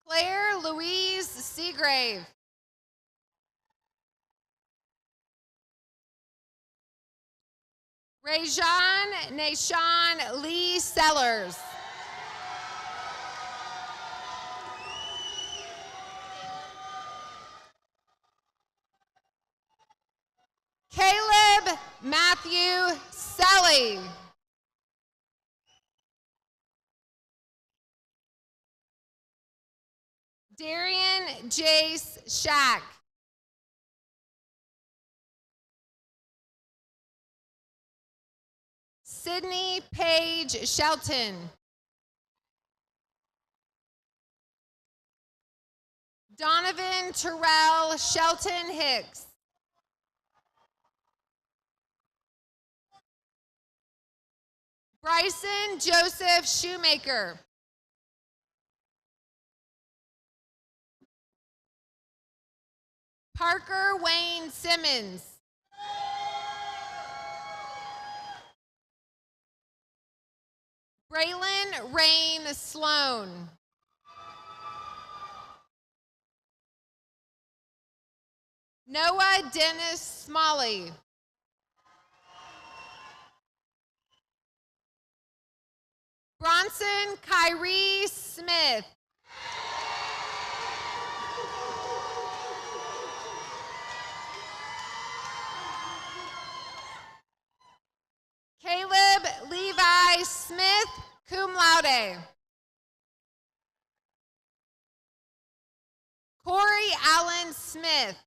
Claire Louise Seagrave. Rajan Nashawn Lee Sellers. Caleb Matthew Selly. Darian Jace Shack. Sydney Paige Shelton. Donovan Terrell Shelton Hicks. Bryson Joseph Shoemaker. Parker Wayne Simmons. Braylon Rain Sloan. Noah Dennis Smalley. Bronson Kyrie Smith. Caleb Levi Smith, cum laude. Corey Allen Smith.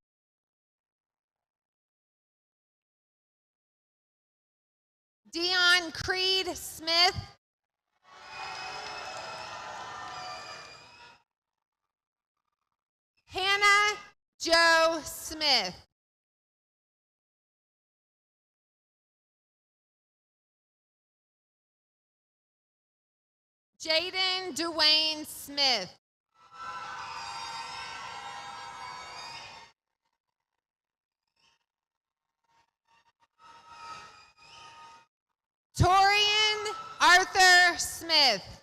Dion Creed Smith. Hannah Joe Smith. Jaden Dwayne Smith. Torian Arthur Smith.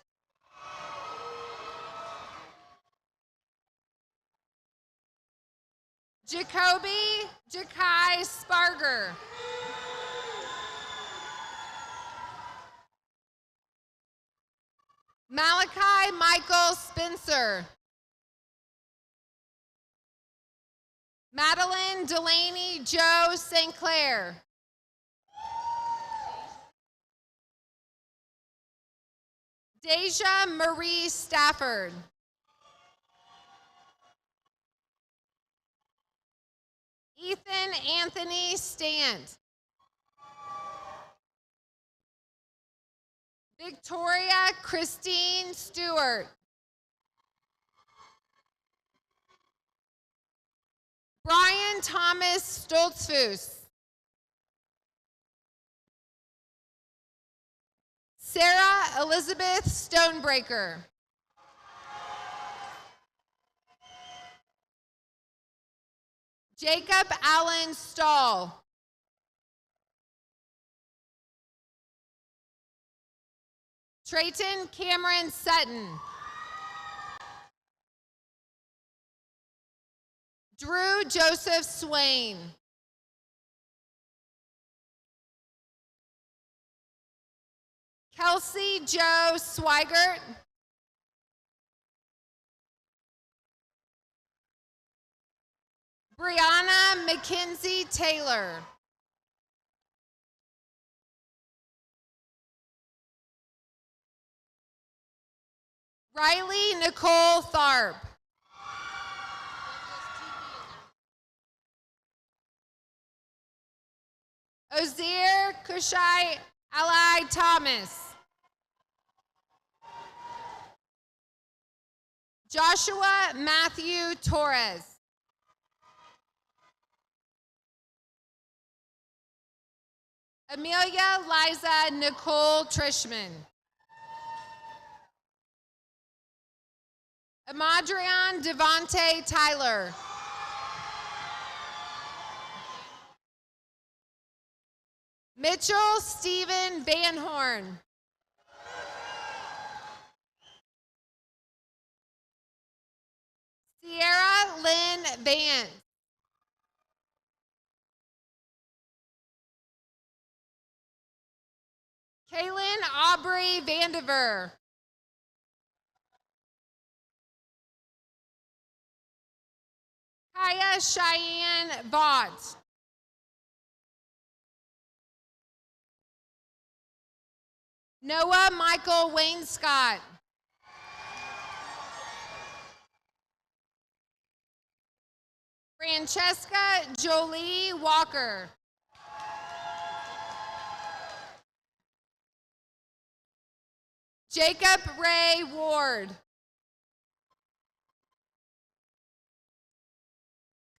Jacoby Jakai Sparger. Malachi Michael Spencer. Madeline Delaney Joe St. Clair. Deja Marie Stafford. Ethan Anthony Stant. Victoria Christine Stewart. Brian Thomas Stoltzfus. Sarah Elizabeth Stonebreaker. Jacob Allen Stahl. Trayton Cameron Sutton. Drew Joseph Swain. Kelsey Joe Swigert. Brianna McKenzie Taylor. Riley Nicole Tharp. Ozir Kushai Alai Thomas. Joshua Matthew Torres. Amelia Liza Nicole Trishman. Amadrian Devontae Tyler. Mitchell Stephen Van Horn. Sierra Lynn Vance. Kaylin Aubrey Vandiver. Kaya Cheyenne Vaught. Noah Michael Wainscott. Francesca Jolie Walker. Jacob Ray Ward.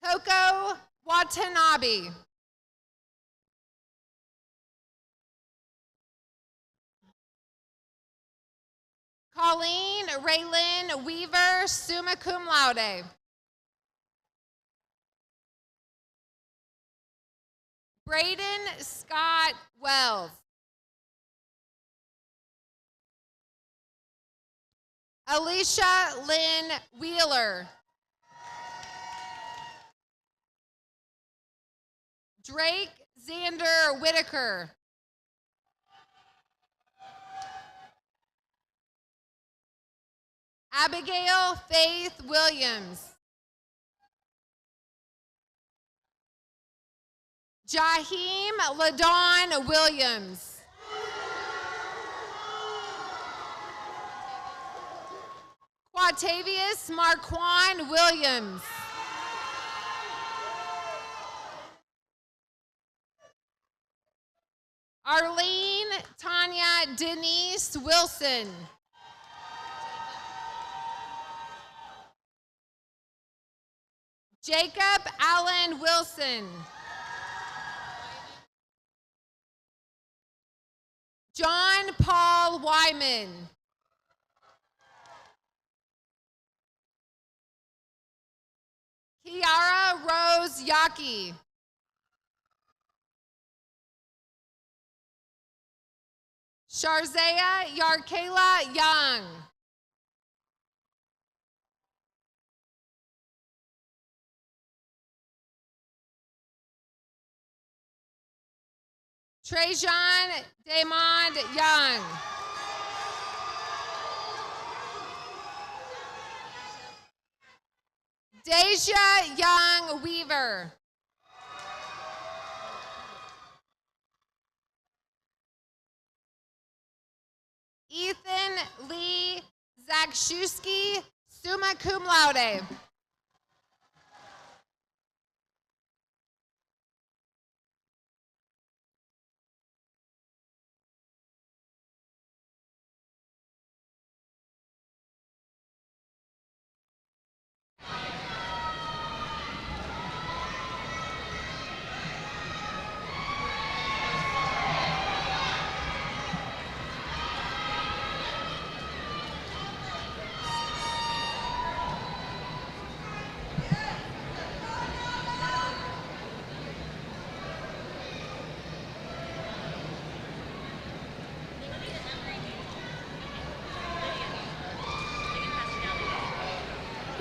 Coco Watanabe. Colleen Raylyn Weaver, summa cum laude. Braden Scott Wells. Alicia Lynn Wheeler. Drake Xander Whitaker. Abigail Faith Williams. Jaheim LaDawn Williams. Quatavius Marquand Williams. Arlene Tanya Denise Wilson. Jacob Allen Wilson. John Paul Wyman. Kiara Rose Yaki. Sharzaya Yarkela Young. Trajan Damond Young. Deja Young Weaver. Ethan Lee Zakshewski, summa cum laude.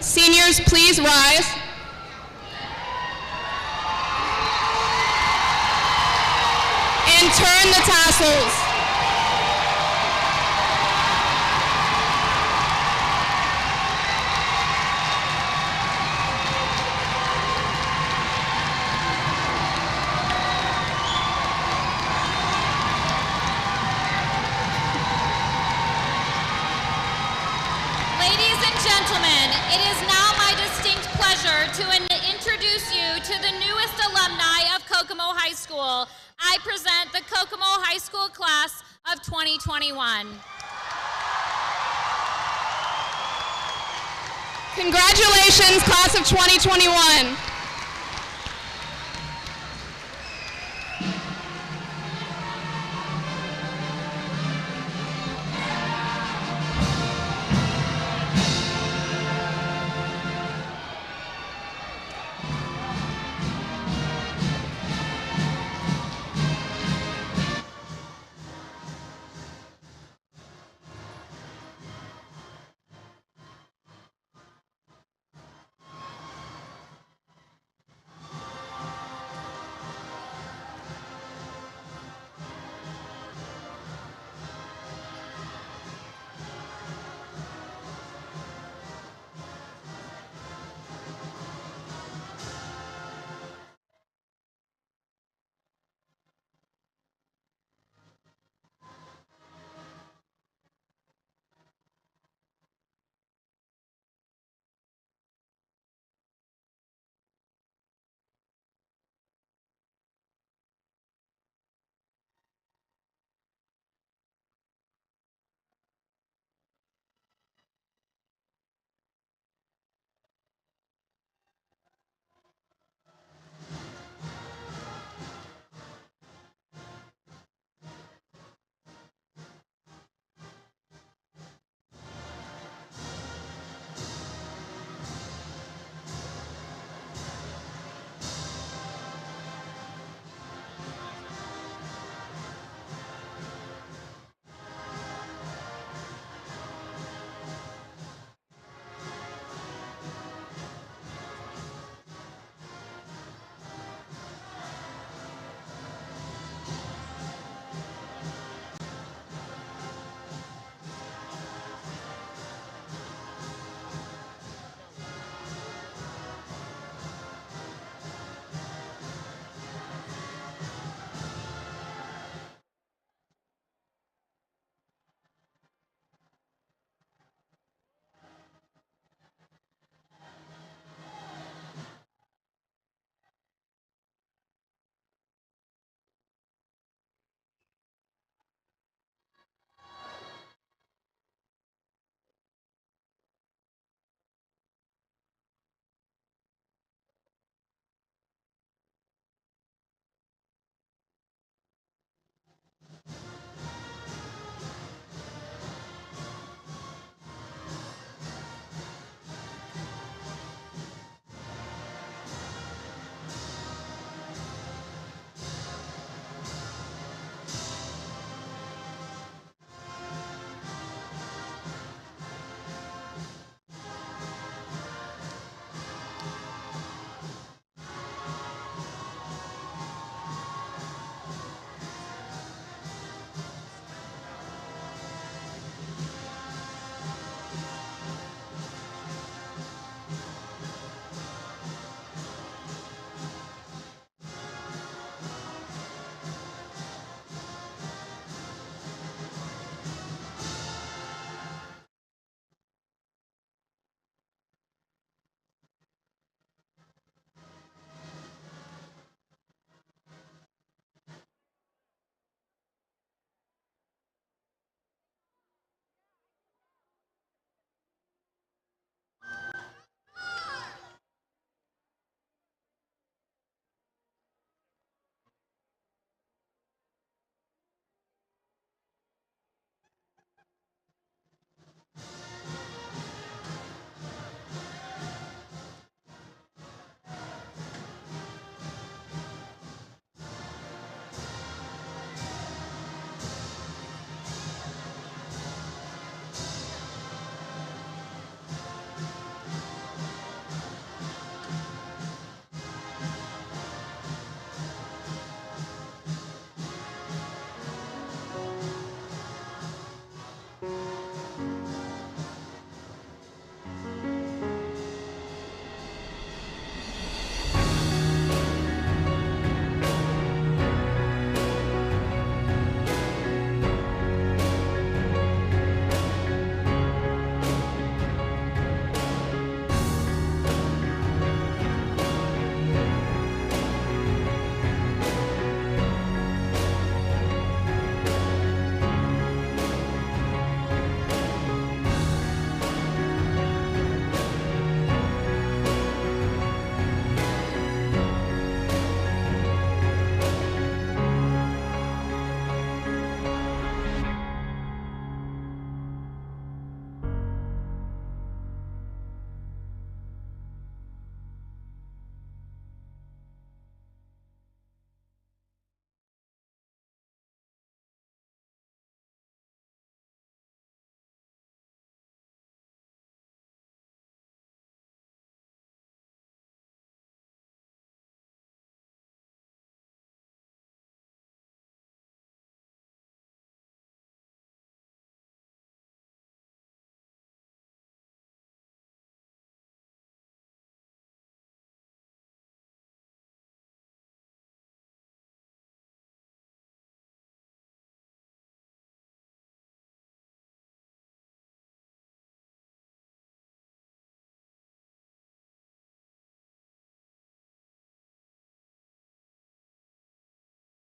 Seniors, please rise. And turn the tassels. Ladies and gentlemen, it is now my distinct pleasure to introduce you to the newest alumni of Kokomo High School. I present the Kokomo High School class of 2021. Congratulations, class of 2021.